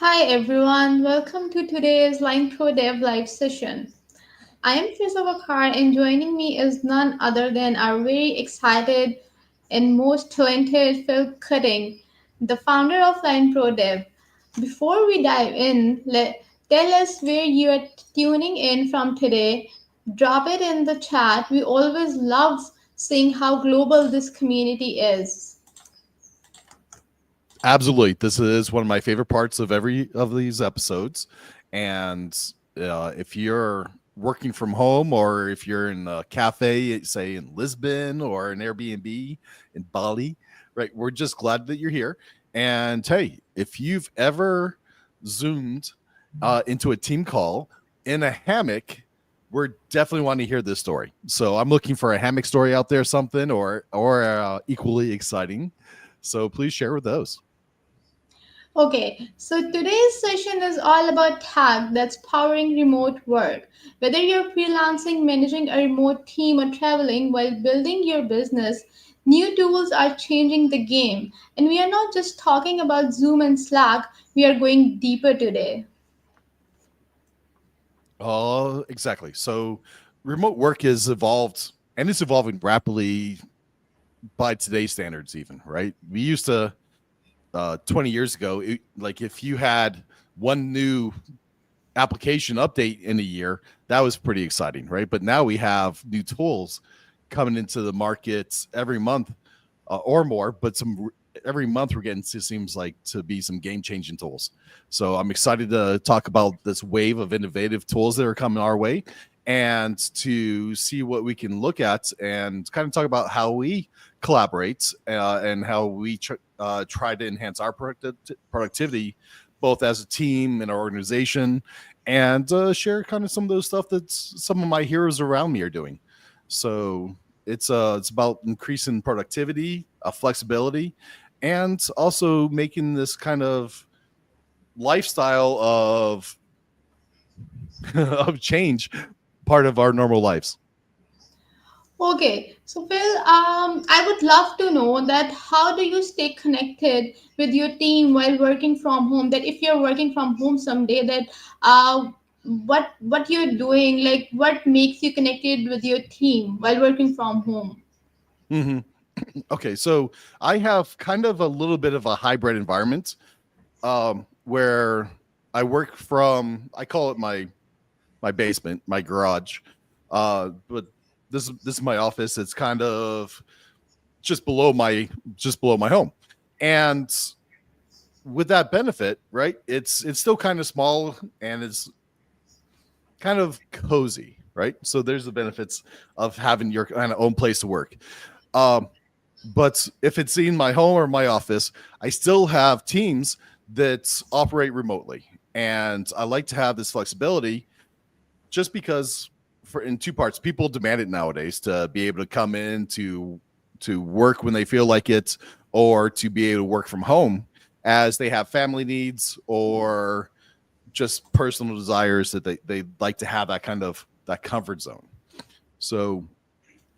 Hi everyone, welcome to today's Line Pro Dev live session. I am Fizza Waqar and joining me is none other than our very excited and most talented Phil Cutting, the founder of Line Pro Dev. Before we dive in, tell us where you are tuning in from today. Drop it in the chat. We always love seeing how global this community is. Absolutely. This is one of my favorite parts of every of these episodes. And if you're working from home or if you're in a cafe, say in Lisbon or an Airbnb in Bali, right, we're just glad that you're here. And hey, if you've ever zoomed into a team call in a hammock, we're definitely wanting to hear this story. So I'm looking for a hammock story out there, something or equally exciting. So please share with those. Okay, so today's session is all about tech that's powering remote work. Whether you're freelancing, managing a remote team, or traveling while building your business, new tools are changing the game. And we are not just talking about Zoom and Slack, we are going deeper today. Oh, exactly. So remote work has evolved and it's evolving rapidly by today's standards, even, right? We used to, 20 years ago, like if you had one new application update in a year, that was pretty exciting, right? But now we have new tools coming into the markets every month or more, but every month we're getting to seems like to be some game changing tools. So I'm excited to talk about this wave of innovative tools that are coming our way and to see what we can look at and kind of talk about how we collaborate and how we try to enhance our productivity both as a team and our organization and share kind of some of those stuff that some of my heroes around me are doing. So it's about increasing productivity, flexibility, and also making this kind of lifestyle of of change part of our normal lives. Okay, so Phil, I would love to know that how do you stay connected with your team while working from home? That if you're working from home someday, that what you're doing, like what makes you connected with your team while working from home? hmm Okay, so I have kind of a little bit of a hybrid environment where I work from. I call it my basement, my garage, but this is my office. It's kind of just below my home, and with that benefit, right? It's still kind of small and it's kind of cozy, right? So there's the benefits of having your kind of own place to work. Um, but if it's in my home or my office, I still have teams that operate remotely, and I like to have this flexibility just because for in two parts people demand it nowadays to be able to come in to work when they feel like it or to be able to work from home as they have family needs or just personal desires that they like to have that kind of that comfort zone. So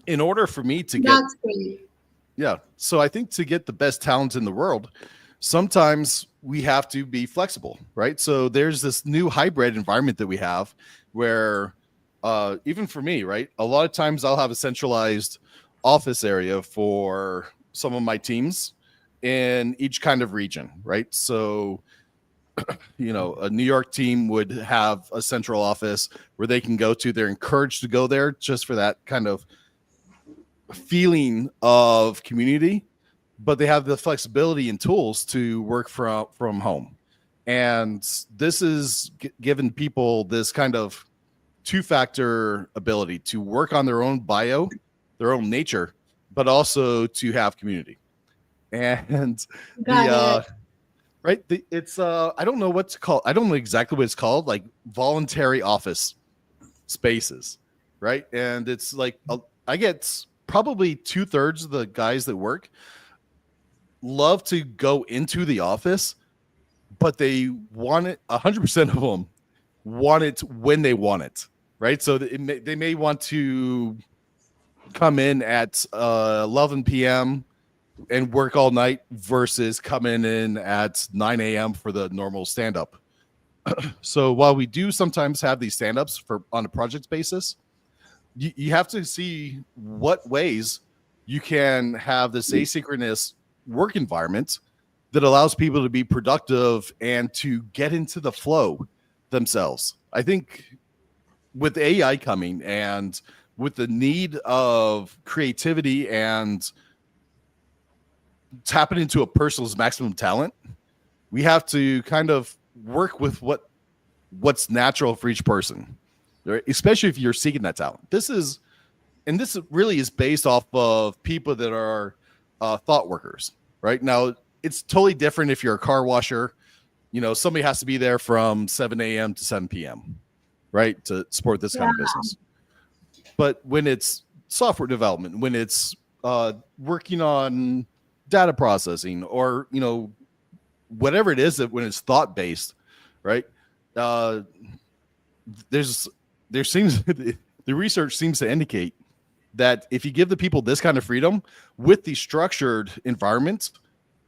in order for me to get That's great. yeah, so I think to get the best talent in the world, sometimes we have to be flexible, right? So there's this new hybrid environment that we have where even for me, right? A lot of times I'll have a centralized office area for some of my teams in each kind of region, right? So, a New York team would have a central office where they can go to. They're encouraged to go there just for that kind of feeling of community, but they have the flexibility and tools to work from home. And this is given people this kind of two-factor ability to work on their own their own nature, but also to have community. And the Got it. right, it's I don't know what's called. I don't know exactly what it's called, like voluntary office spaces, right? And it's like I get probably 2/3 of the guys that work love to go into the office, but they want it 100% of them want it when they want it, right? So they may want to come in at 11 p.m. and work all night versus coming in at 9 a.m. for the normal stand up. So while we do sometimes have these stand ups for on a project basis, you have to see what ways you can have this asynchronous work environment that allows people to be productive and to get into the flow themselves. I think with AI coming and with the need of creativity and tapping into a person's maximum talent, we have to kind of work with what's natural for each person, right? Especially if you're seeking that talent. This really is based off of people that are thought workers, right? Now, it's totally different if you're a car washer. Somebody has to be there from 7 a.m. to 7 p.m., right, to support this kind Yeah. of business. But when it's software development, when it's working on data processing, or whatever it is, that when it's thought based, right? Uh, there seems the research seems to indicate that if you give the people this kind of freedom with the structured environment,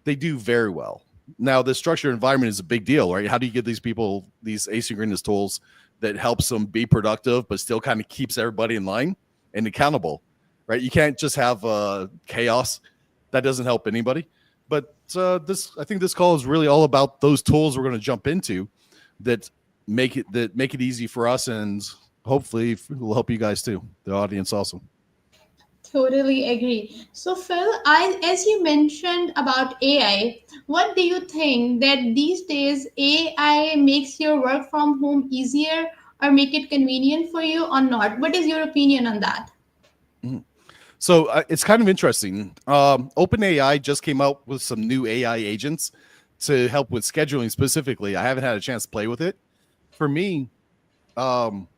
they do very well. Now, the structured environment is a big deal, right? How do you give these people these asynchronous tools that helps them be productive, but still kind of keeps everybody in line and accountable, right? You can't just have chaos. That doesn't help anybody. But I think this call is really all about those tools we're going to jump into that make it easy for us, and hopefully it will help you guys too, the audience also. Totally agree. So, Phil, as you mentioned about AI, what do you think that these days AI makes your work from home easier or make it convenient for you or not? What is your opinion on that? Mhm. So it's kind of interesting. OpenAI just came out with some new AI agents to help with scheduling specifically. I haven't had a chance to play with it. For me, um,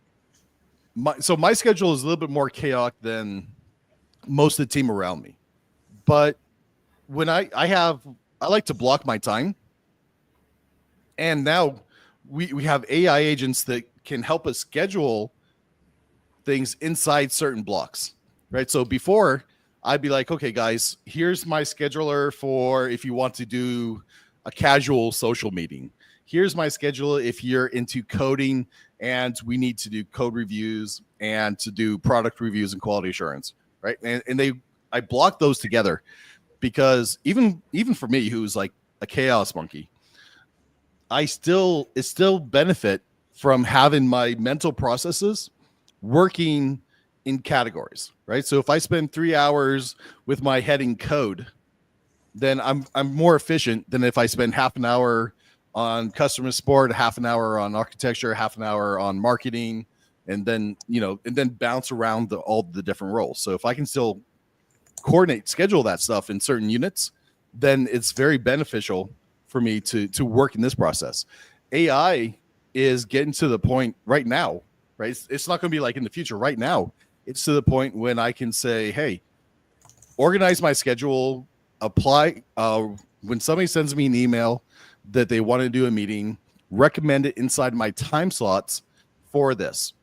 my schedule is a little bit more chaotic than most of the team around me. But when I like to block my time, and now we have AI agents that can help us schedule things inside certain blocks, right? So before, I'd be like, okay, guys, here's my scheduler for if you want to do a casual social meeting. Here's my schedule if you're into coding and we need to do code reviews and to do product reviews and quality assurance, right? And I block those together because even for me, who's like a chaos monkey, it still benefit from having my mental processes working in categories, right? So if I spend 3 hours with my head in code, then I'm more efficient than if I spend half an hour on customer support, half an hour on architecture, half an hour on marketing, and then bounce around all the different roles. So if I can still schedule that stuff in certain units, then it's very beneficial for me to work in this process. AI is getting to the point right now, right? It's not going to be like in the future. Right now, it's to the point when I can say, hey, organize my schedule, apply. When somebody sends me an email that they want to do a meeting, recommend it inside my time slots for this.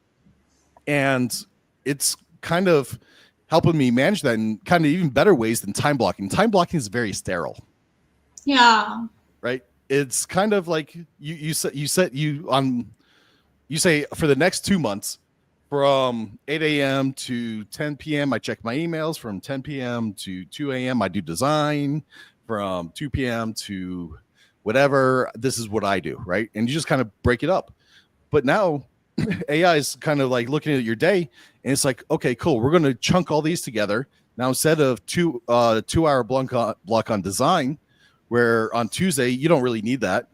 And it's kind of helping me manage that in kind of even better ways than time blocking. Time blocking is very sterile, Yeah. right? It's kind of like you say for the next 2 months from 8 a.m. to 10 p.m. I check my emails. From 10 p.m. to 2 a.m. I do design. From 2 p.m. to whatever, this is what I do, right? And you just kind of break it up. But now AI is kind of like looking at your day, and it's like, okay, cool. We're going to chunk all these together. Now, instead of 2 hour block on design, where on Tuesday you don't really need that,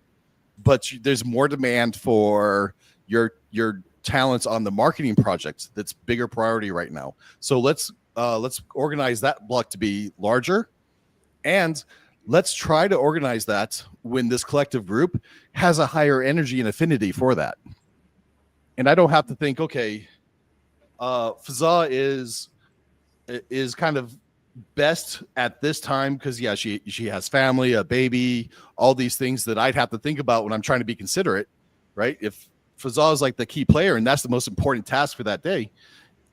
but there's more demand for your talents on the marketing project. That's bigger priority right now. So let's organize that block to be larger, and let's try to organize that when this collective group has a higher energy and affinity for that. And I don't have to think, okay, Fizza is kind of best at this time because yeah, she has family, a baby, all these things that I'd have to think about when I'm trying to be considerate, right? If Fizza is like the key player and that's the most important task for that day,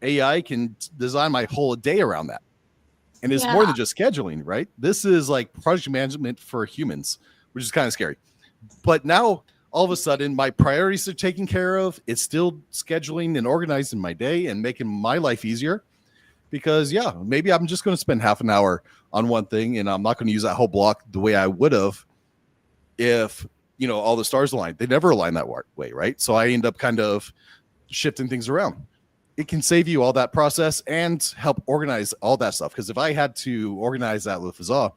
AI can design my whole day around that. And it's Yeah. more than just scheduling, right? This is like project management for humans, which is kind of scary. But now all of a sudden my priorities are taken care of. It's still scheduling and organizing my day and making my life easier because yeah, maybe I'm just going to spend half an hour on one thing and I'm not going to use that whole block the way I would have if all the stars align. They never align that way, right? So I end up kind of shifting things around. It can save you all that process and help organize all that stuff. Because if I had to organize that with Fizza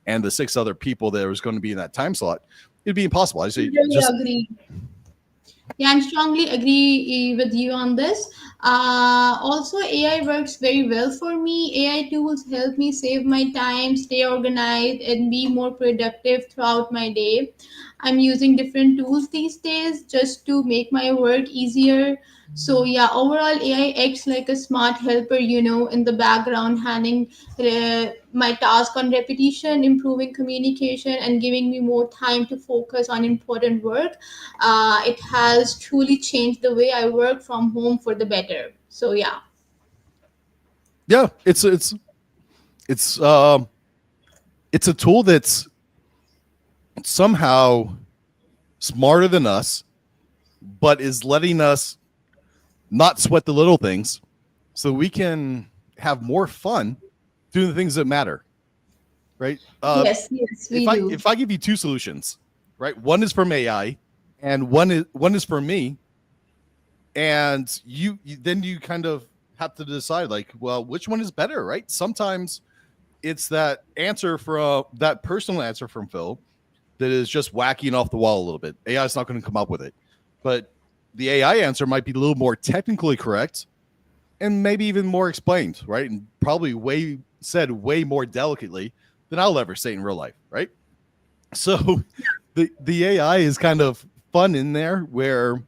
and the 6 other people that was going to be in that time slot, it'd be impossible. I say Really just agree. Yeah, I'm strongly agree with you on this. Also, AI works very well for me. AI tools help me save my time, stay organized, and be more productive throughout my day. I'm using different tools these days just to make my work easier. So yeah, overall AI acts like a smart helper, in the background, handling my task on repetition, improving communication, and giving me more time to focus on important work. It has truly changed the way I work from home for the better. So yeah. yeah, it's um it's a tool that's somehow smarter than us, but is letting us not sweat the little things so we can have more fun doing the things that matter, right? Yes, yes, if we I do. if I give you two solutions, right? One is from AI and one is from me, and you then you kind of have to decide like, well, which one is better, right? Sometimes it's that answer from that personal answer from Phil that is just whacking off the wall a little bit. AI is not going to come up with it, but the AI answer might be a little more technically correct and maybe even more explained, right? And probably way more delicately than I'll ever say in real life, right? So the AI is kind of fun in there where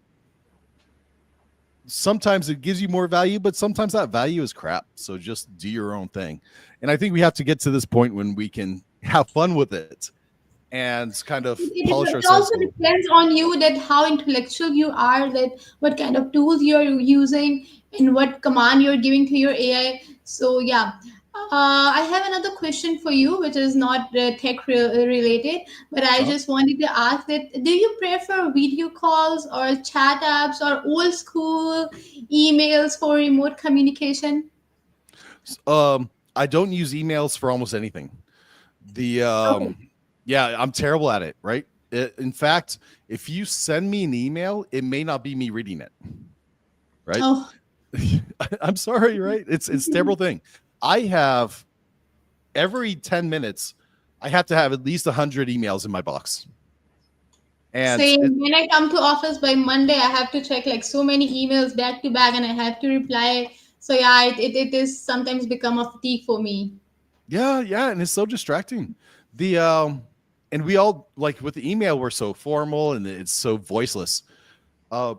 sometimes it gives you more value, but sometimes that value is crap. So just do your own thing. And I think we have to get to this point when we can have fun with it and kind of polish It ourselves also a little. depends on you that how intellectual you are, that what kind of tools you're using and what command you're giving to your AI. So yeah, I have another question for you, which is not related, but I Uh-huh. just wanted to ask that do you prefer video calls or chat apps or old school emails for remote communication? I don't use emails for almost anything. The Okay. Yeah, I'm terrible at it, right? In fact, if you send me an email, it may not be me reading it, right? Oh. I'm sorry, right? It's a terrible thing. I have every 10 minutes, I have to have at least 100 emails in my box. And Same. When I come to office by Monday, I have to check like so many emails back to back, and I have to reply. So yeah, it is sometimes become a fatigue for me. yeah, and it's so distracting. The and we all like with the email, we're so formal and it's so voiceless. Uh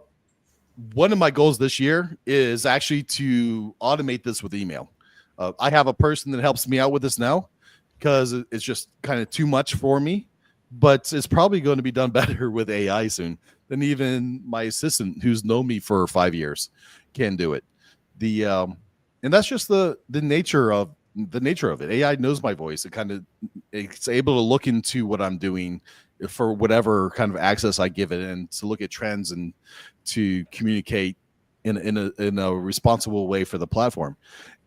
One of my goals this year is actually to automate this with email. I have a person that helps me out with this now because it's just kind of too much for me, but it's probably going to be done better with AI soon than even my assistant, who's known me for 5 years, can do it. The And that's just the nature of it. AI knows my voice. It's able to look into what I'm doing for whatever kind of access I give it, and to look at trends and to communicate in a responsible way for the platform.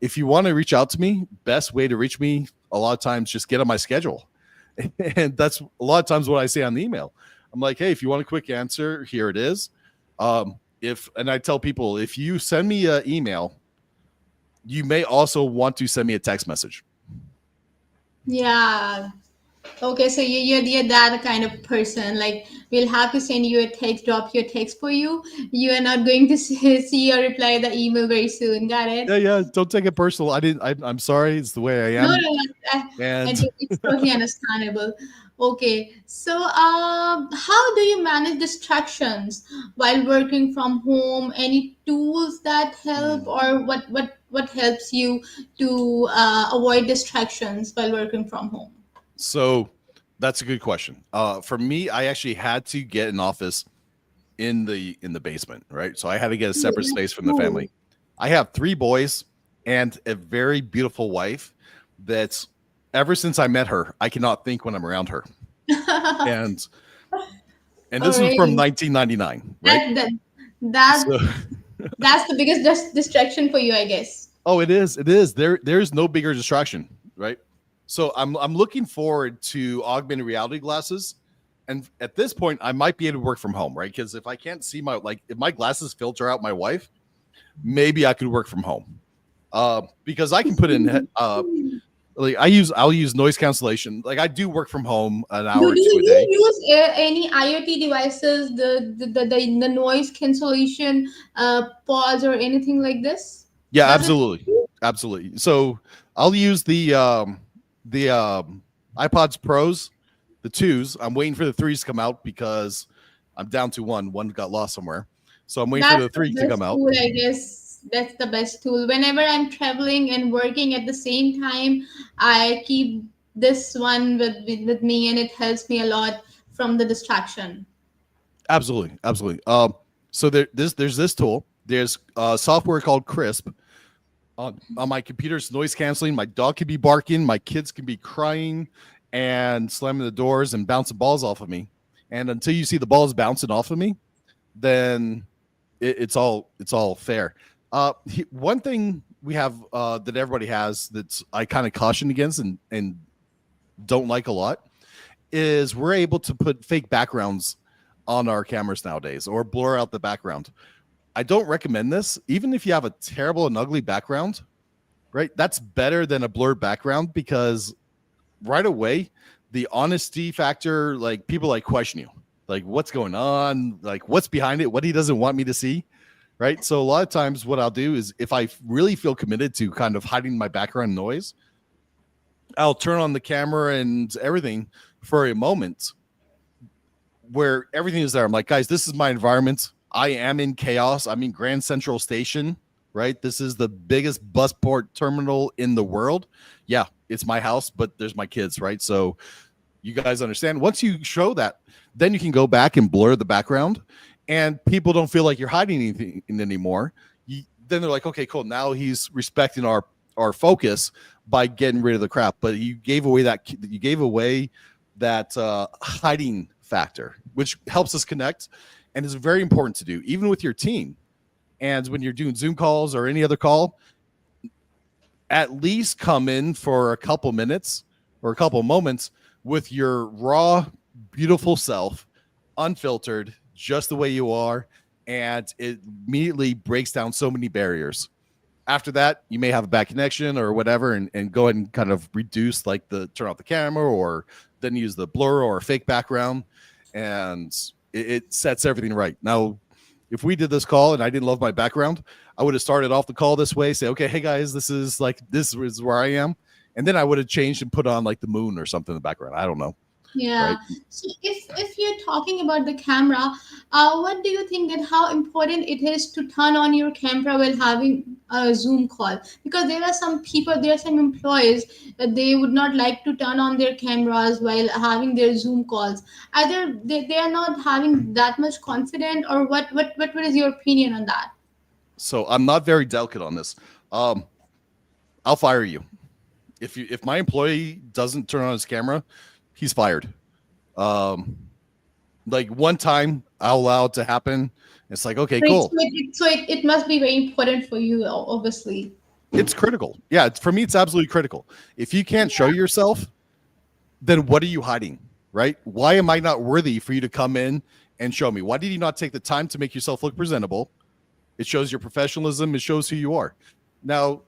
If you want to reach out to me, best way to reach me a lot of times just get on my schedule. And that's a lot of times what I say on the email. I'm like, hey, if you want a quick answer, here it is. If and I tell people, if you send me an email, you may also want to send me a text message. Yeah. Okay, so you're that kind of person. Like we'll have to send you a text, drop your text for you. You are not going to see or reply the email very soon. Got it? Yeah. Don't take it personal. I didn't. I'm sorry. It's the way I No, am. no, I And think it's totally understandable. Okay, so how do you manage distractions while working from home? Any tools that help, or what helps you to avoid distractions while working from home? so that's a good question. For me, I actually had to get an office in the basement, right? So I had to get a Oh, separate that's space from the cool. family. I have 3 boys and a very beautiful wife, that ever since I met her, I cannot think when I'm around her. And Oh, this was from really? 1999, right? That that that So that's the biggest distraction for you, I guess. oh, it is. It is. There's no bigger distraction, right? So I'm looking forward to augmented reality glasses. And at this point, I might be able to work from home, right? Because if I can't see my like if my glasses filter out my wife, maybe I could work from home. Because I can put in like I'll use noise cancellation. Like I do work from home an Do, hour or do two a you day. use any IoT devices, the noise cancellation pods or anything like this? Yeah, Does it? absolutely. Absolutely. So I'll use the iPods Pros, the twos. I'm waiting for the threes to come out because I'm down to one. One got lost somewhere. So I'm waiting for That's the the three to come best out. tool, I guess. That's the best tool. Whenever I'm traveling and working at the same time, I keep this one with me, and it helps me a lot from the distraction. Absolutely. Absolutely. So there's this tool. There's software called Crisp on my computer's noise canceling. My dog can be barking, my kids can be crying and slamming the doors and bouncing balls off of me. And until you see the balls bouncing off of me, then it's all fair. One thing we have that everybody has that's I kind of caution against and don't like a lot is we're able to put fake backgrounds on our cameras nowadays or blur out the background. I don't recommend this, even if you have a terrible and ugly background, right? That's better than a blurred background because right away, the honesty factor, like people like question you, like what's going on, like what's behind it, what he doesn't want me to see, right? So a lot of times, what I'll do is if I really feel committed to kind of hiding my background noise, I'll turn on the camera and everything for a moment where everything is there. I'm like, guys, this is my environment. I am in chaos. I'm in Grand Central Station, right? This is the biggest busport terminal in the world. Yeah, it's my house, but there's my kids, right? So you guys understand. Once you show that, then you can go back and blur the background, and people don't feel like you're hiding anything anymore. Then they're like, okay, cool. Now he's respecting our focus by getting rid of the crap. But you gave away that hiding factor, which helps us connect and is very important to do, even with your team. And when you're doing Zoom calls or any other call, at least come in for a couple minutes or a couple moments with your raw, beautiful self, unfiltered, just the way you are. And it immediately breaks down so many barriers. After that, you may have a bad connection or whatever, and go ahead and kind of reduce like the turn off the camera or then use the blur or a fake background. And it sets everything right. Now, if we did this call and I didn't love my background, I would have started off the call this way, say, okay, hey guys, this is where I am. And then I would have changed and put on like the moon or something in the background. I don't know. Yeah. Right. So if you're talking about the camera, what do you think that how important it is to turn on your camera while having a Zoom call? Because there are some people, there are some employees that they would not like to turn on their cameras while having their Zoom calls. Either they are not having that much confidence, or what is your opinion on that? So I'm not very delicate on this. Um, I'll fire you. If my employee doesn't turn on his camera, he's fired. Um, like one time I'll allow it to happen. It's like, okay, Right. cool. So it must be very important for you, obviously. It's critical. Yeah, for me, it's absolutely critical. If you can't show yourself, then what are you hiding? Right? Why am I not worthy for you to come in and show me? Why did you not take the time to make yourself look presentable? It shows your professionalism. It shows who you are. Now,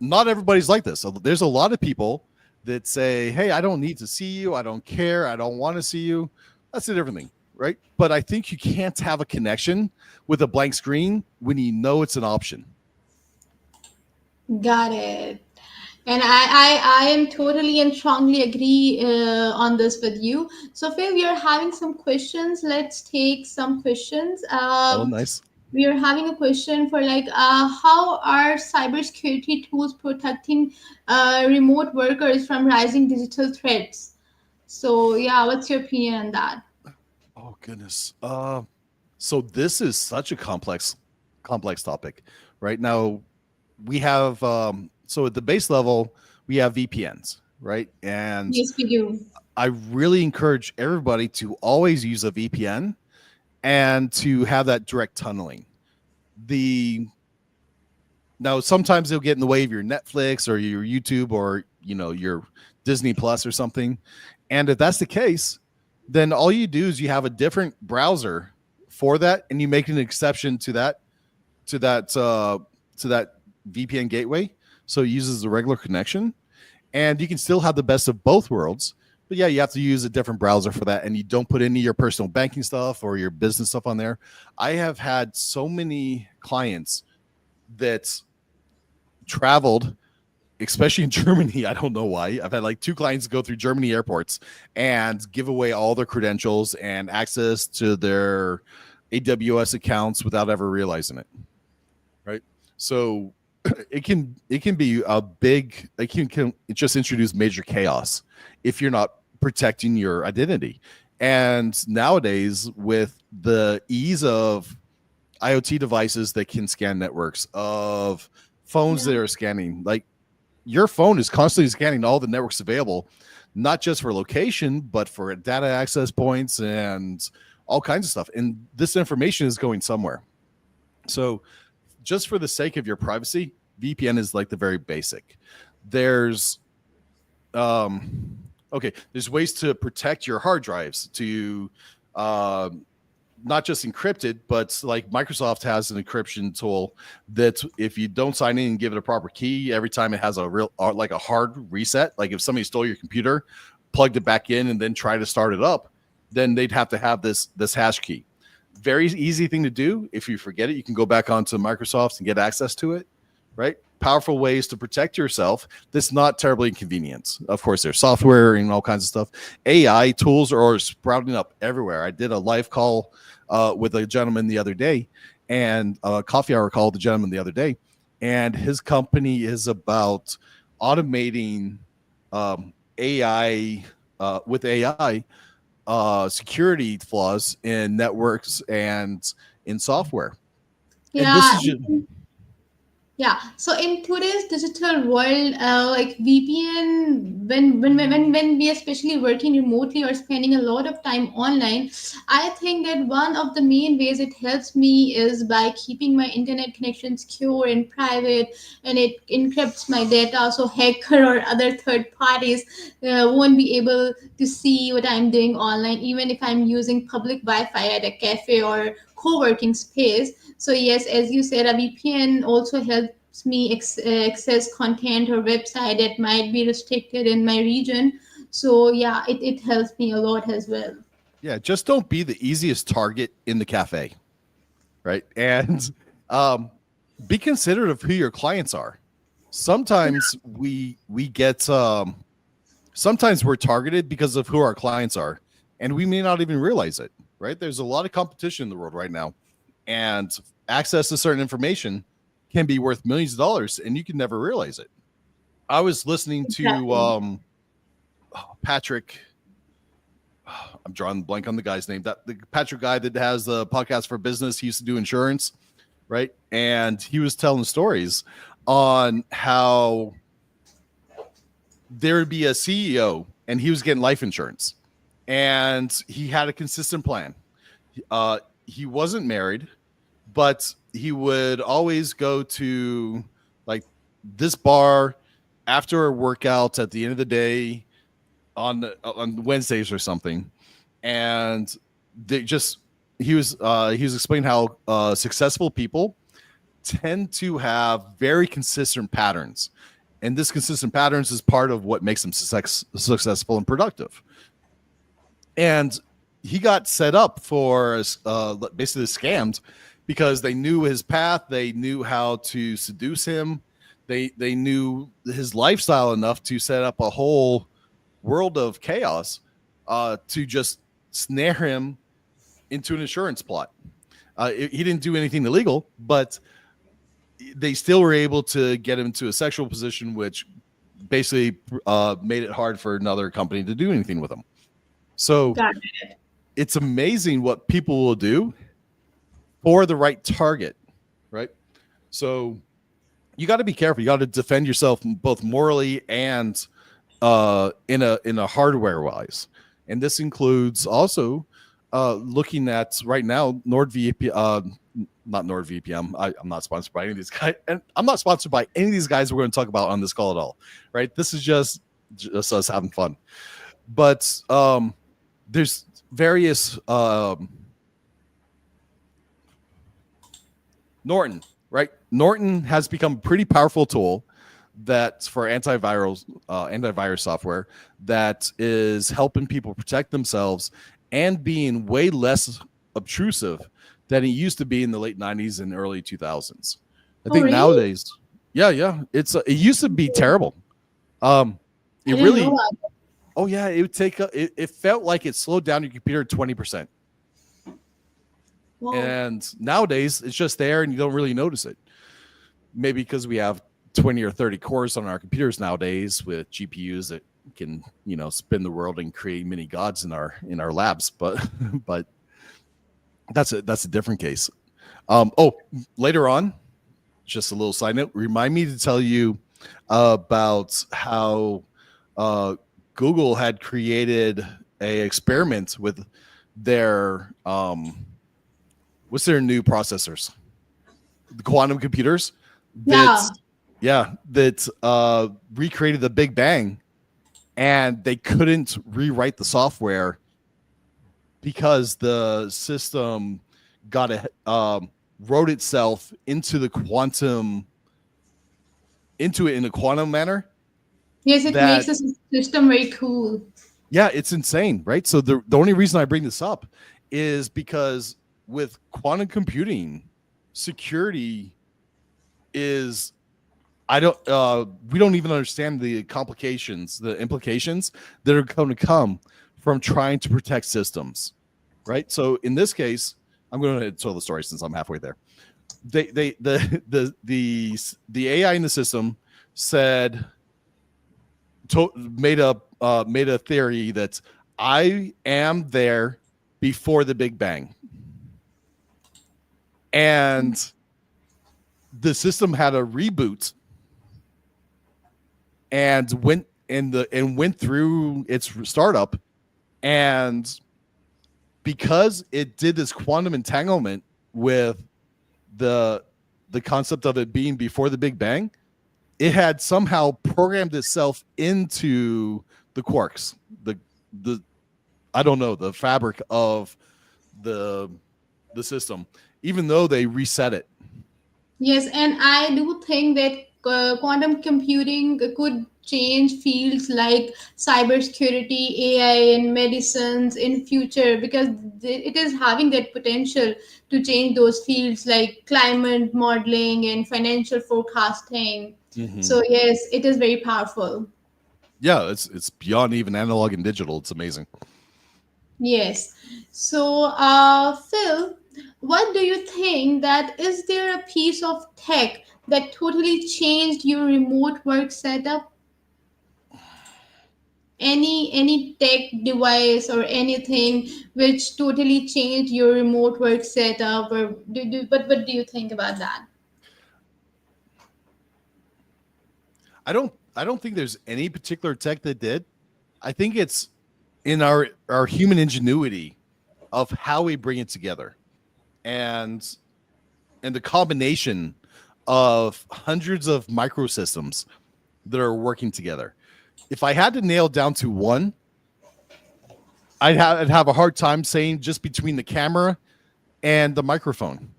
not everybody's like this. So there's a lot of people that say, hey, I don't need to see you. I don't care. I don't want to see you. That's a different thing, right? But I think you can't have a connection with a blank screen when you know it's an option. Got it. And I am totally and strongly agree on this with you. So, Phil, we are having some questions. Let's take some questions. Oh, nice. We are having a question for like, how are cybersecurity tools protecting remote workers from rising digital threats? So, yeah, what's your opinion on that? Oh goodness. So this is such a complex topic. Right now, we have so at the base level, we have VPNs, right? And Yes, we do. I really encourage everybody to always use a VPN and to have that direct tunneling. The Now sometimes they'll get in the way of your Netflix or your YouTube or your Disney Plus or something. And if that's the case, then all you do is you have a different browser for that, and you make an exception to that to that VPN gateway, so it uses the regular connection, and you can still have the best of both worlds. But yeah, you have to use a different browser for that, and you don't put any of your personal banking stuff or your business stuff on there. I have had so many clients that traveled, especially in Germany. I don't know why. I've had like two clients go through Germany airports and give away all their credentials and access to their AWS accounts without ever realizing it. Right. So it can be a big, it just introduce major chaos if you're not protecting your identity. And nowadays, with the ease of IoT devices that can scan networks, of phones Yeah. that are scanning, like your phone is constantly scanning all the networks available, not just for location, but for data access points and all kinds of stuff. And this information is going somewhere. So, just for the sake of your privacy, VPN is like the very basic. There's there's ways to protect your hard drives to um, not just encrypted, but like Microsoft has an encryption tool that if you don't sign in and give it a proper key, every time it has a real like a hard reset. Like if somebody stole your computer, plugged it back in, and then try to start it up, then they'd have to have this hash key. Very easy thing to do. If you forget it, you can go back onto Microsoft and get access to it. Right? Powerful ways to protect yourself that's not terribly inconvenient. Of course, there's software and all kinds of stuff. AI tools are sprouting up everywhere. I did a live call with a gentleman the other day, and a coffee hour call with the gentleman the other day, and his company is about automating AI with AI security flaws in networks and in software. And this Yeah. is just, Yeah, so in today's digital world, like VPN, when we especially working remotely or spending a lot of time online, I think that one of the main ways it helps me is by keeping my internet connection secure and private, and it encrypts my data so hacker or other third parties won't be able to see what I'm doing online, even if I'm using public Wi-Fi at a cafe or co-working space. So yes, as you said, a VPN also helps me access content or website that might be restricted in my region. So yeah, it helps me a lot as well. yeah, just don't be the easiest target in the cafe, right? And um, be considerate of who your clients are. Sometimes we get sometimes we're targeted because of who our clients are, and we may not even realize it. Right? There's a lot of competition in the world right now, and access to certain information can be worth millions of dollars, and you can never realize it. I was listening to Exactly. Patrick. I'm drawing the blank on the guy's name. That the Patrick guy that has the podcast for business. He used to do insurance, right? And he was telling stories on how there would be a CEO and he was getting life insurance, and he had a consistent plan. He wasn't married, but he would always go to like this bar after a workout at the end of the day on Wednesdays or something, and they just he was explaining how successful people tend to have very consistent patterns, and this consistent patterns is part of what makes them successful and productive. And he got set up for basically scammed because they knew his path, they knew how to seduce him, they knew his lifestyle enough to set up a whole world of chaos to just snare him into an insurance plot. He didn't do anything illegal, but they still were able to get him to a sexual position, which basically made it hard for another company to do anything with him. So Got it. it's amazing what people will do for the right target, right? So you got to be careful. You got to defend yourself both morally and in a hardware wise, and this includes also looking at right now NordVPN. Not NordVPN. I'm not sponsored by any of these guys, and I'm not sponsored by any of these guys we're going to talk about on this call at all. Right? This is just us having fun. But there's various Norton, right? Norton has become a pretty powerful tool that's for antivirus software that is helping people protect themselves and being way less obtrusive than it used to be in the late 90s and early 2000s. I Oh, think really? nowadays, yeah, it used to be terrible. I It didn't know really, that. oh yeah, it would take it felt like it slowed down your computer 20%. Wow. And nowadays it's just there and you don't really notice it. Maybe because we have 20 or 30 cores on our computers nowadays with GPUs that can, spin the world and create mini gods in our labs. But but that's a different case. Later on, just a little side note, remind me to tell you about how Google had created a experiment with their what's their new processors, the quantum computers that Yeah. recreated the Big Bang, and they couldn't rewrite the software because the system got wrote itself into it in a quantum manner Yes, it makes that, the system very cool. yeah, it's insane, right? So the only reason I bring this up is because with quantum computing, security is I don't we don't even understand the complications, the implications that are going to come from trying to protect systems, right? So in this case, I'm going to tell the story since I'm halfway there. The AI in the system said made a theory that I am there before the Big Bang, and the system had a reboot and went through its startup, and because it did this quantum entanglement with the the concept of it being before the Big Bang, it had somehow programmed itself into the quarks, the I don't know, the fabric of the the system, even though they reset it. Yes, and I do think that quantum computing could change fields like cybersecurity, AI, and medicines in future because it is having that potential to change those fields like climate modeling and financial forecasting. Mm-hmm. So yes, it is very powerful. Yeah, it's beyond even analog and digital. It's amazing. Yes. So, Phil, what do you think that is there a piece of tech that totally changed your remote work setup? Any tech device or anything which totally changed your remote work setup, or what do you think about that? I don't think there's any particular tech that did. I think it's in our human ingenuity of how we bring it together, and the combination of hundreds of microsystems that are working together. If I had to nail down to one, I'd have a hard time saying just between the camera and the microphone.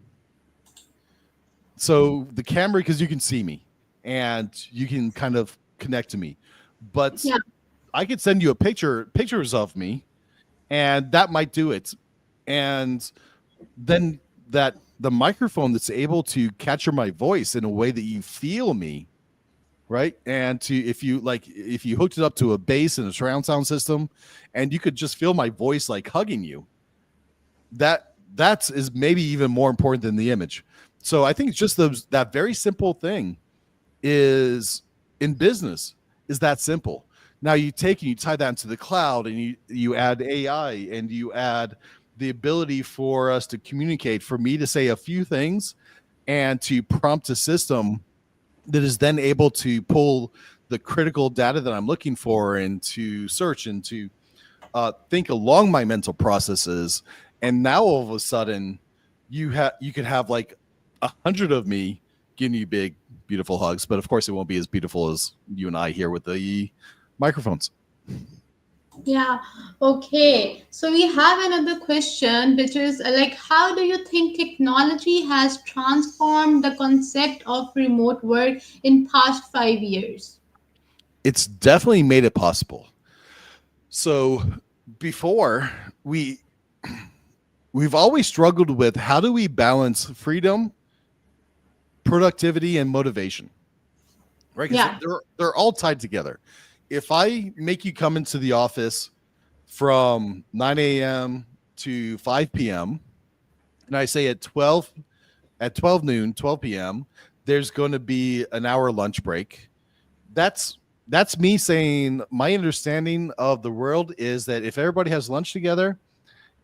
So the camera, because you can see me and you can kind of connect to me, but Yeah. I could send you pictures of me, and that might do it. And then that the microphone that's able to capture my voice in a way that you feel me, right? And to if you hooked it up to a bass and a surround sound system, and you could just feel my voice like hugging you, that is maybe even more important than the image. So I think it's just that very simple thing is in business is that simple. Now you take and you tie that into the cloud, and you add AI, and you add the ability for us to communicate, for me to say a few things and to prompt a system that is then able to pull the critical data that I'm looking for and to search and to think along my mental processes. And now all of a sudden, you could have like 100 of me giving you big, beautiful hugs, but of course, it won't be as beautiful as you and I here with the microphones. Yeah. Okay. So we have another question, which is like, how do you think technology has transformed the concept of remote work in past 5 years? It's definitely made it possible. So before we we've always struggled with how do we balance freedom, productivity, and motivation, right? Because Yeah. they're all tied together. If I make you come into the office from 9 a.m. to 5 p.m. and I say at 12 noon, 12 p.m., there's going to be an hour lunch break. That's that's me saying my understanding of the world is that if everybody has lunch together,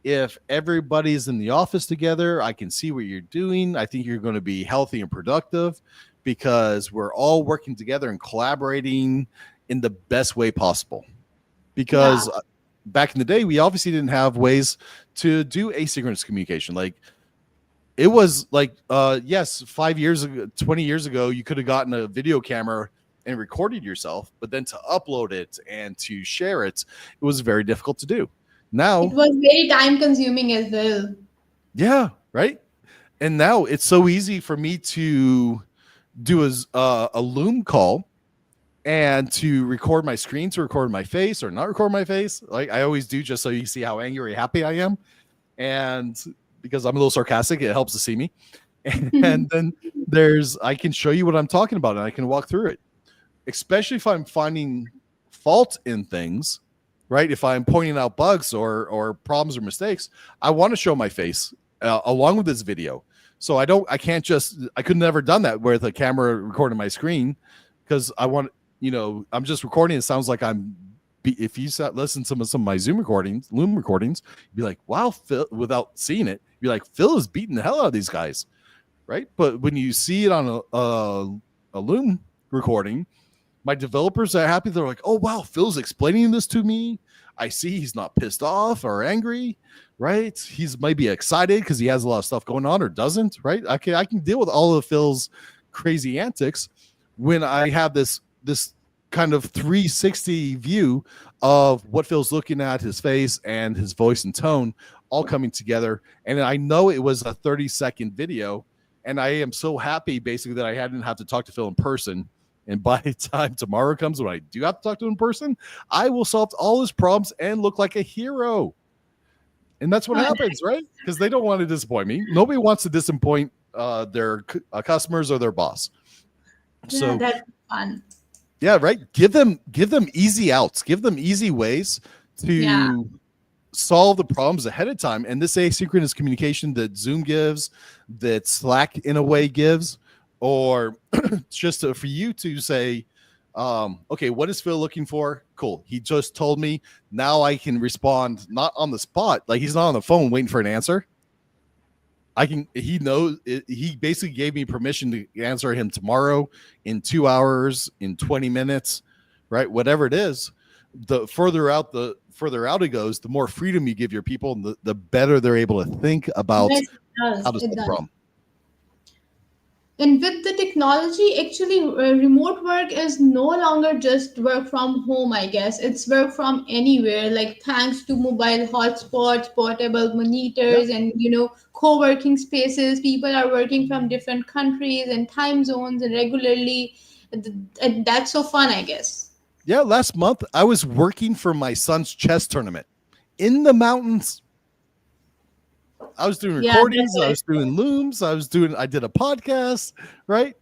if everybody's in the office together, I can see what you're doing. I think you're going to be healthy and productive because we're all working together and collaborating in the best way possible. Yeah. Because back in the day, we obviously didn't have ways to do asynchronous communication. Like it was like, yes, 5 years ago, 20 years ago, you could have gotten a video camera and recorded yourself, but then to upload it and to share it, it was very difficult to do. It Now, was very time consuming as well. yeah, right. And now it's so easy for me to do a Loom call and to record my screen, to record my face or not record my face, like I always do, just so you see how angry or happy I am. And because I'm a little sarcastic, it helps to see me. And then I can show you what I'm talking about and I can walk through it, especially if I'm finding fault in things, right? If I'm pointing out bugs or problems or mistakes, I want to show my face along with this video. So I can't just, I could never done that with a camera recording my screen because I want, I'm just recording. It sounds like if you listen to some of my Loom recordings, you'd be like, wow, Phil, without seeing it, you'd be like, Phil is beating the hell out of these guys. Right. But when you see it on a Loom recording, my developers are happy. They're like, oh, wow, Phil's explaining this to me. I see he's not pissed off or angry, right? He's maybe excited because he has a lot of stuff going on or doesn't, right? I can deal with all of Phil's crazy antics when I have this kind of 360 view of what Phil's looking at, his face and his voice and tone all coming together. And I know it was a 30-second video. And I am so happy basically that I hadn't have to talk to Phil in person. And by the time tomorrow comes when I do have to talk to him in person, I will solve all his problems and look like a hero. And that's what happens, right? Because they don't want to disappoint me. Nobody wants to disappoint their customers or their boss. Yeah, So that's fun. yeah, right. Give them easy outs. Give them easy ways Yeah. to solve the problems ahead of time. And this asynchronous communication that Zoom gives, that Slack in a way gives, or just for you to say, okay, what is Phil looking for? Cool. He just told me. Now I can respond not on the spot. Like he's not on the phone waiting for an answer. He knows, he basically gave me permission to answer him tomorrow, in 2 hours, in 20 minutes, right? Whatever it is, the further out it goes, the more freedom you give your people, and the better they're able to think about Yes, it does. how to It solve the does. problem. And with the technology, actually, remote work is no longer just work from home, I guess. It's work from anywhere, like thanks to mobile hotspots, portable Yeah. monitors, and, co working spaces. People are working from different countries and time zones and regularly. And that's so fun, I guess. Yeah. Last month, I was working for my son's chess tournament in the mountains. I was doing Yeah, that's recordings. I what was doing looms. I did a podcast, right?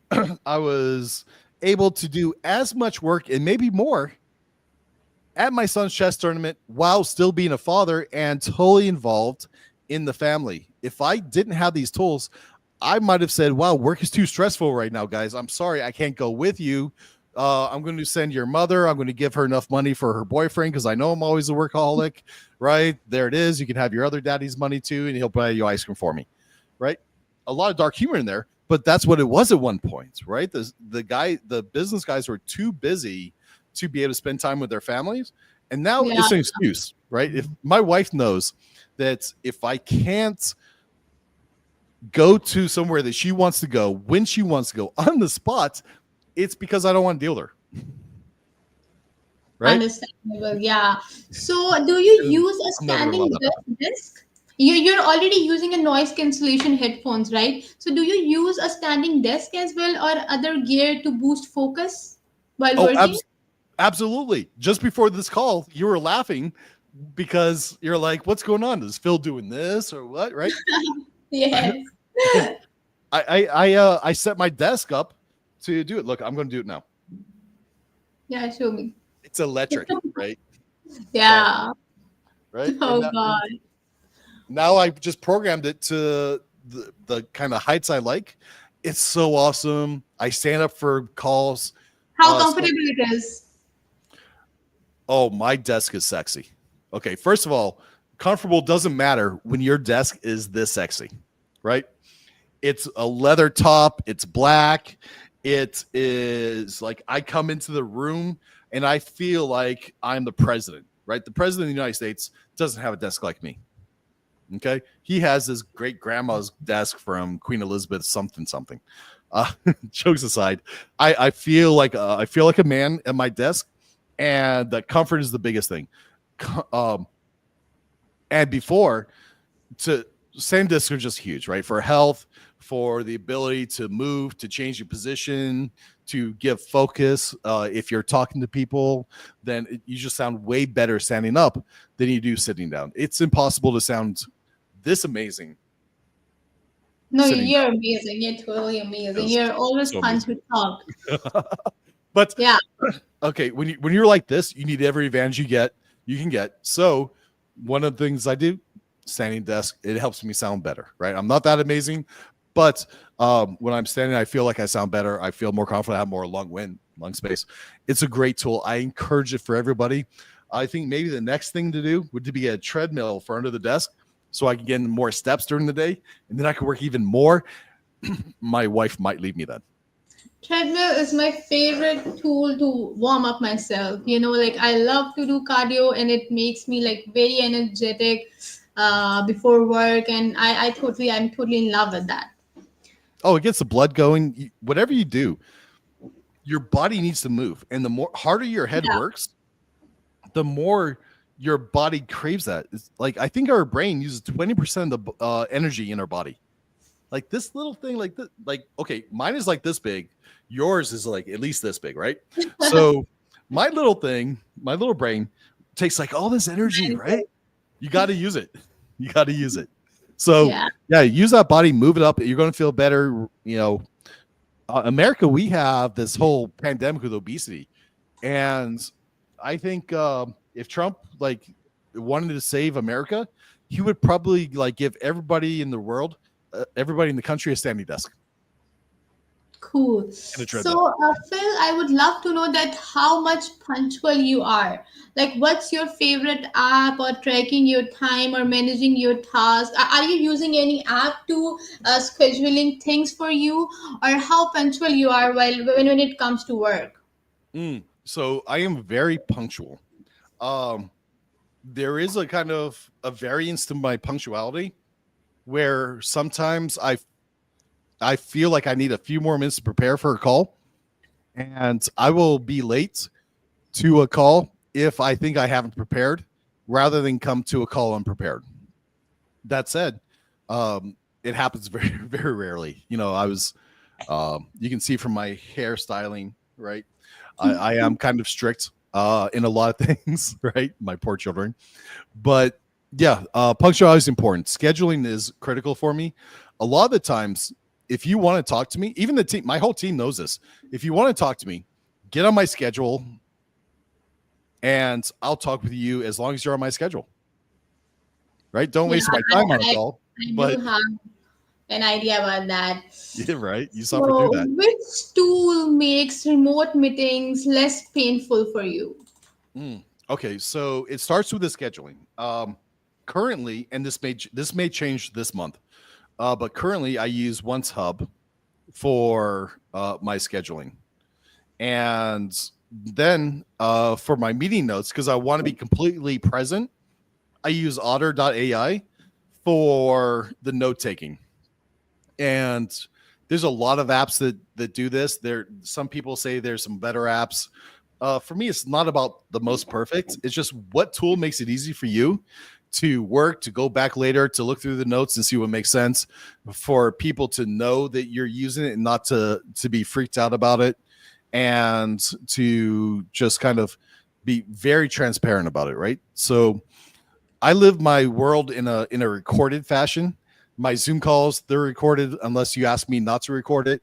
I was able to do as much work and maybe more at my son's chess tournament while still being a father and totally involved in the family. If I didn't have these tools, I might have said, wow, work is too stressful right now, guys. I'm sorry, I can't go with you. I'm going to send your mother. I'm going to give her enough money for her boyfriend because I know I'm always a workaholic, right? There it is. You can have your other daddy's money too, and he'll buy you ice cream for me, right? A lot of dark humor in there, but that's what it was at one point, right? The business guys were too busy to be able to spend time with their families, and now Yeah. it's an excuse, right? If my wife knows that if I can't go to somewhere that she wants to go when she wants to go on the spot, it's because I don't want to deal with her, right? Understandable. Yeah. So, do you And use a I'm never gonna allow standing that to happen. desk? You're already using a noise cancellation headphones, right? So, do you use a standing desk as well or other gear to boost focus while Oh, working? absolutely. Just before this call, you were laughing because you're like, "What's going on? Is Phil doing this or what?" Right? Yes. I set my desk up to do it. Look, I'm going to do it now. Yeah, show me. It's electric, right? So, Yeah. right, Oh God. and now I just programmed it to the kind of heights I like. It's so awesome. I stand up for calls. How So, comfortable it is. oh, my desk is sexy. Okay, first of all, comfortable doesn't matter when your desk is this sexy, right? It's a leather top. It's black. It is like I come into the room and I feel like I'm the president, right? The president of the United States doesn't have a desk like me. Okay. He has his great grandma's desk from Queen Elizabeth something something. Uh, jokes aside, I feel like a man at my desk, and the comfort is the biggest thing. Um, and before to sand discs are just huge, right? For health, for the ability to move, to change your position, to give focus. If you're talking to people, then you just sound way better standing up than you do sitting down. It's impossible to sound this amazing No, sitting you're amazing. You're totally down. amazing. It's You're always so fun amazing. to talk. But Yeah. okay, when you're like this, you need every advantage you can get. So one of the things I do, standing desk, it helps me sound better, right? I'm not that amazing, but when I'm standing, I feel like I sound better. I feel more confident. I have more lung space. It's a great tool. I encourage it for everybody. I think maybe the next thing to do would be a treadmill for under the desk, so I can get in more steps during the day, and then I can work even more. My wife might leave me then. Treadmill is my favorite tool to warm up myself. Like I love to do cardio and it makes me like very energetic before work and I'm totally in love with that. Oh, it gets the blood going. Whatever you do, your body needs to move, and the more harder your head Yeah. works, the more your body craves that. It's like I think our brain uses 20% of the energy in our body. Like this little thing, like this, like okay, mine is like this big, yours is like at least this big, right? So my little thing, my little brain takes like all this energy, right? You got to use it. You got to use it. So Yeah. yeah, use that body, move it up. You're going to feel better. America, we have this whole pandemic with obesity, and I think if Trump like wanted to save America, he would probably like give everybody in the world, everybody in the country, a standing desk Cool. and a So, treadmill. Phil, I would love to know that how much punctual you are. Like, what's your favorite app or tracking your time or managing your tasks? Are you using any app to scheduling things for you, or how punctual you are when it comes to work? So I am very punctual. Um, there is a kind of a variance to my punctuality where sometimes I feel like I need a few more minutes to prepare for a call, and I will be late to a call if I think I haven't prepared, rather than come to a call unprepared. That said, it happens very very rarely. I was you can see from my hairstyling, right? I am kind of strict in a lot of things, right? My poor children. But yeah, punctuality is important. Scheduling is critical for me. A lot of the times, if you want to talk to me, even the team, my whole team knows this. If you want to talk to me, get on my schedule and I'll talk with you as long as you're on my schedule, right? Don't Yeah, waste my time on a I, call, I do but have an idea about that. yeah, right. You suffer through So, that. which tool makes remote meetings less painful for you? Okay, so it starts with the scheduling. Currently, and this may change this month, but currently I use Once Hub for my scheduling. And then for my meeting notes, because I want to be completely present, I use otter.ai for the note taking. And there's a lot of apps that do this. There, some people say there's some better apps. For me, it's not about the most perfect. It's just what tool makes it easy for you to work, to go back later, to look through the notes and see what makes sense, for people to know that you're using it and not to be freaked out about it, and to just kind of be very transparent about it, right? So I live my world in a recorded fashion. My Zoom calls, they're recorded unless you ask me not to record it.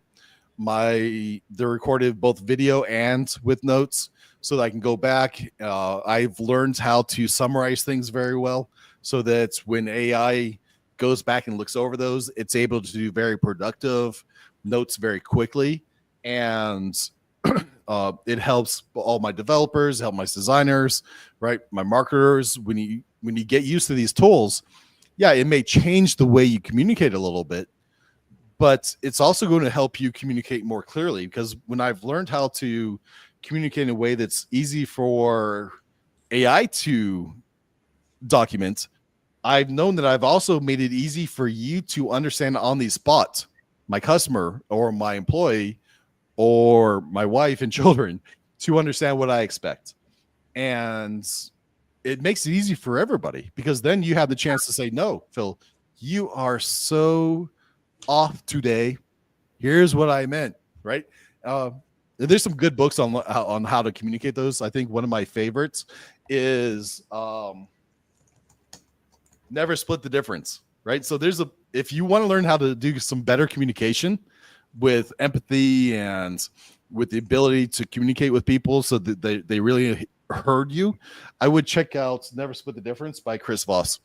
They're recorded both video and with notes, so that I can go back. I've learned how to summarize things very well, so that when AI goes back and looks over those, it's able to do very productive notes very quickly. And it helps all my developers, help my designers, right? My marketers. When you get used to these tools, yeah, it may change the way you communicate a little bit, but it's also going to help you communicate more clearly. Because when I've learned how to communicate in a way that's easy for AI to document, I've known that I've also made it easy for you to understand on the spot, my customer or my employee or my wife and children, to understand what I expect. And it makes it easy for everybody, because then you have the chance to say, no, Phil, you are so off today. Here's what I meant, right? There's some good books on how to communicate those. I think one of my favorites is Never Split the Difference, right? So if you want to learn how to do some better communication with empathy and with the ability to communicate with people so that they really heard you, I would check out Never Split the Difference by Chris Voss.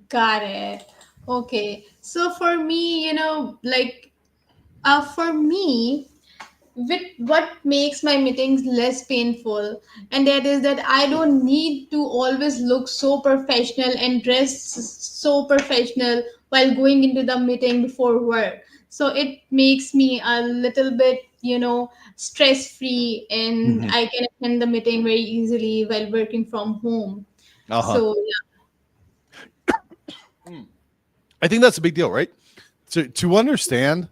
Got it. Okay. So for me, for me, with what makes my meetings less painful, and that is that I don't need to always look so professional and dress so professional while going into the meeting before work. So it makes me a little bit, stress free, and Mm-hmm. I can attend the meeting very easily while working from home. Uh-huh. So I think that's a big deal, right? To understand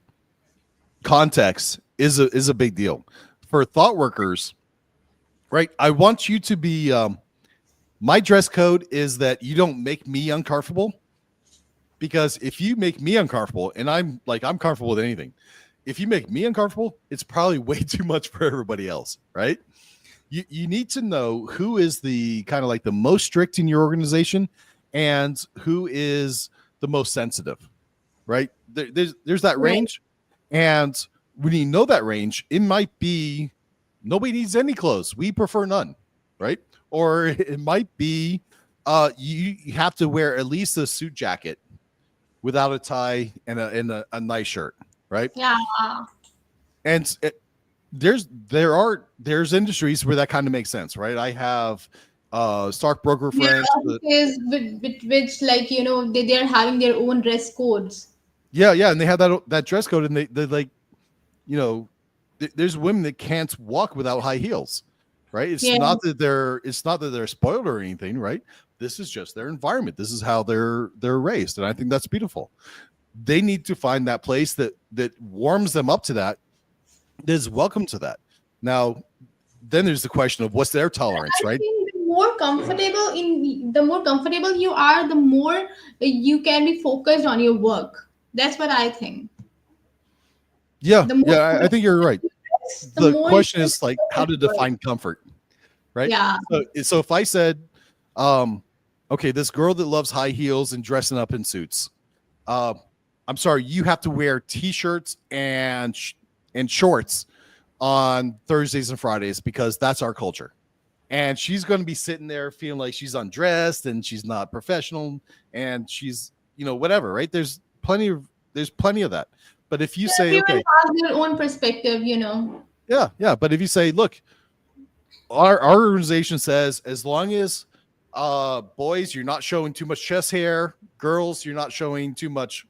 context is a big deal for thought workers, right? I want you to be my dress code is that you don't make me uncomfortable, because if you make me uncomfortable, and I'm comfortable with anything, if you make me uncomfortable, it's probably way too much for everybody else, right? You need to know who is the kind of like the most strict in your organization and who is the most sensitive, right? There's that right. range. And when you know that range, it might be nobody needs any clothes. We prefer none, right? Or it might be you have to wear at least a suit jacket without a tie and a nice shirt, right? Yeah. And there's industries where that kind of makes sense, right? I have stockbroker There friends are that, offices with which, they're having their own dress codes. yeah, and they have that dress code, and they like, you know, there's women that can't walk without high heels, right? Yeah. It's not that they're spoiled or anything, right? This is just their environment. This is how they're raised, and I think that's beautiful. They need to find that place that warms them up to that is welcome to that. Now, then there's the question of what's their tolerance, I right? think the more comfortable you are, the more you can be focused on your work. That's what I think. Yeah, The more yeah, I think you're professional right. you dress, the The more you question can is like focus how at to work. define comfort, right? Yeah. So if I said, um, okay, this girl that loves high heels and dressing up in suits, uh, I'm sorry, you have to wear t-shirts and shorts on Thursdays and Fridays because that's our culture. And she's going to be sitting there feeling like she's undressed and she's not professional and she's, whatever, right? There's plenty of that. But if you So say, everyone okay, has their own perspective. yeah, but if you say, look, our organization says as long as boys, you're not showing too much chest hair, girls, you're not showing too much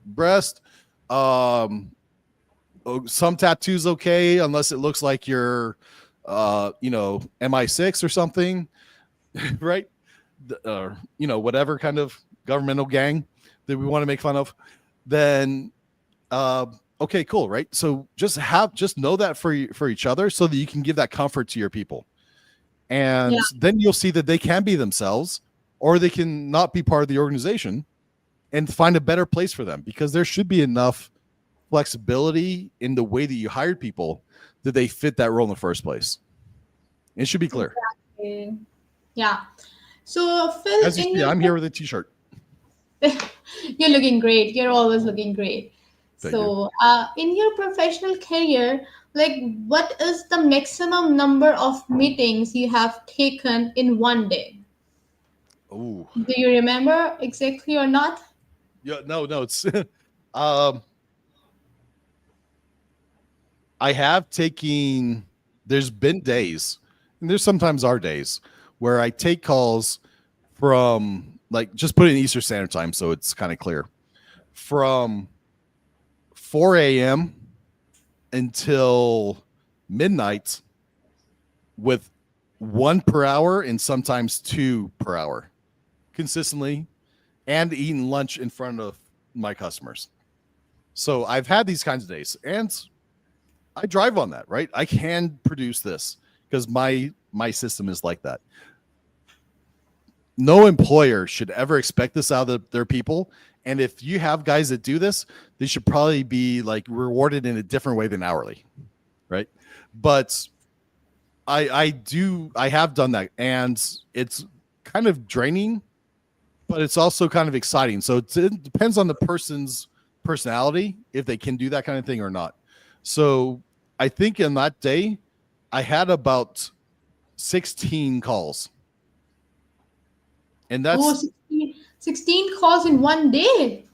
breast, Um, some tattoos okay, unless it looks like you're, MI6 or something, right? Whatever kind of governmental gang that we want to make fun of. Then, uh, okay, cool, right? So just know that for each other, so that you can give that comfort to your people, Yeah, and then you'll see that they can be themselves, or they can not be part of the organization, and find a better place for them, because there should be enough flexibility in the way that you hired people that they fit that role in the first place. It should be clear. exactly. Yeah. So, Phil, As you in see, your I'm here with a t-shirt. you're looking great. You're always looking great. Thank you. So, in your professional career, like, what is the maximum number of meetings you have taken in one day? Oh, Do you remember exactly or not? yeah, no, it's um I have taken, there's been days, and there's sometimes are days where I take calls from, like, just put it in Eastern Standard Time so it's kind of clear, from 4 a.m. until midnight, with one per hour and sometimes two per hour consistently, and eating lunch in front of my customers. So I've had these kinds of days, and I drive on that, right? I can produce this because my system is like that. No employer should ever expect this out of their people. And if you have guys that do this, they should probably be like rewarded in a different way than hourly, right? But I have done that, and it's kind of draining, but it's also kind of exciting. So it depends on the person's personality if they can do that kind of thing or not. So I think in that day, I had about 16 calls, and Oh, that's 16 calls in one day.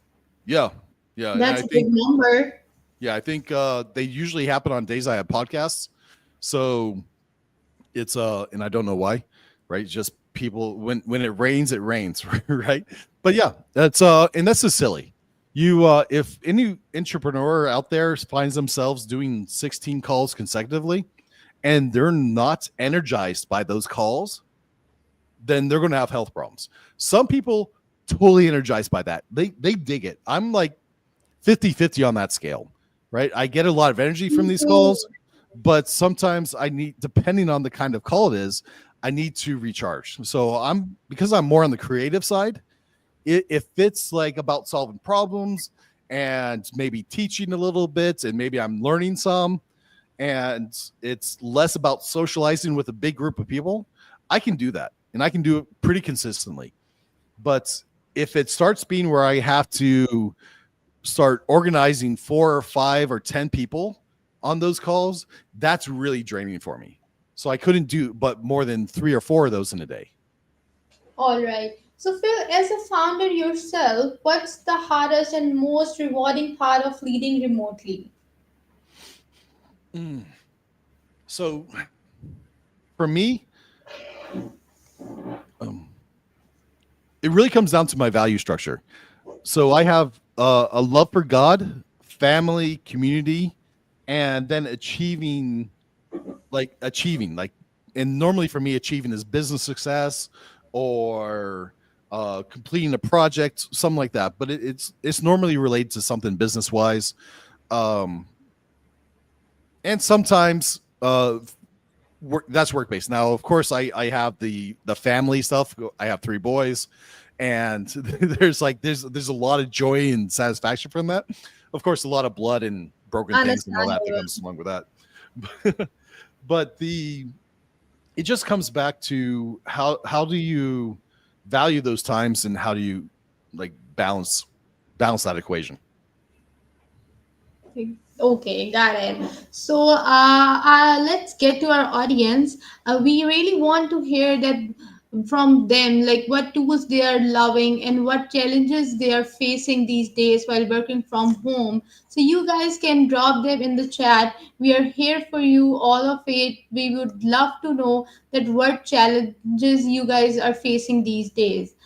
yeah, yeah. And That's a big number. I think they usually happen on days I have podcasts. So it's and I don't know why, right? Just people, when it rains, right? But yeah, that's and that's just silly. You if any entrepreneur out there finds themselves doing 16 calls consecutively and they're not energized by those calls, then they're going to have health problems. Some people totally energized by that. They dig it. I'm like 50-50 on that scale, right? I get a lot of energy from these calls, but sometimes I need, depending on the kind of call it is, I need to recharge. So because I'm more on the creative side, if it's like about solving problems and maybe teaching a little bit and maybe I'm learning some, and it's less about socializing with a big group of people, I can do that, and I can do it pretty consistently. But if it starts being where I have to start organizing 4 or 5 or 10 people on those calls, that's really draining for me. So I couldn't do but more than 3 or 4 of those in a day. All right. So, Phil, as a founder yourself, what's the hardest and most rewarding part of leading remotely? Mm. So for me, um, it really comes down to my value structure. So I have a love for God, family, community, and then achieving, and normally for me, achieving is business success or completing a project, something like that. But it's normally related to something business wise, um, and sometimes that's work based. Now, of course, I have the family stuff. I have 3 boys, and there's a lot of joy and satisfaction from that. Of course, a lot of blood and broken things and all that Understandable. comes along with that. But it just comes back to how do you value those times, and how do you like balance that equation. Okay, got it. So, let's get to our audience. We really want to hear that from them, like what tools they are loving and what challenges they are facing these days while working from home. So, you guys can drop them in the chat. We are here for you, all of it. We would love to know that what challenges you guys are facing these days.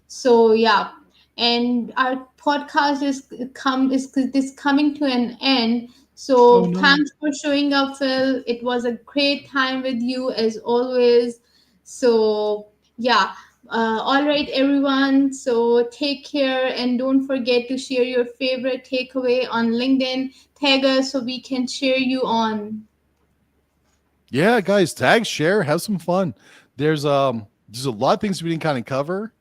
So, yeah. and our podcast is coming to an end. Oh So no. thanks for showing up, Phil. It was a great time with you as always. So yeah. All right, everyone. So take care and don't forget to share your favorite takeaway on LinkedIn. Tag us so we can share you on. Yeah, guys, tag, share, have some fun. There's a lot of things we didn't kind of cover.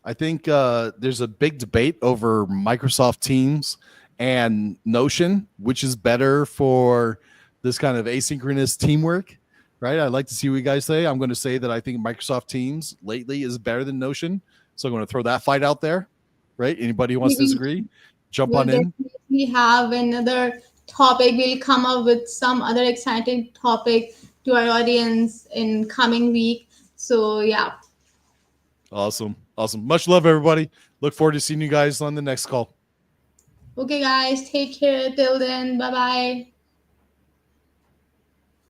I think there's a big debate over Microsoft Teams and Notion, which is better for this kind of asynchronous teamwork, right? I'd like to see what you guys say. I'm going to say that I think Microsoft Teams lately is better than Notion. So I'm going to throw that fight out there, right? Anybody who wants to We disagree, jump will on in. definitely have another topic. We'll come up with some other exciting topic to our audience in coming week. So yeah. Awesome. Awesome. Much love, everybody. Look forward to seeing you guys on the next call. Okay guys, take care till then. Bye bye.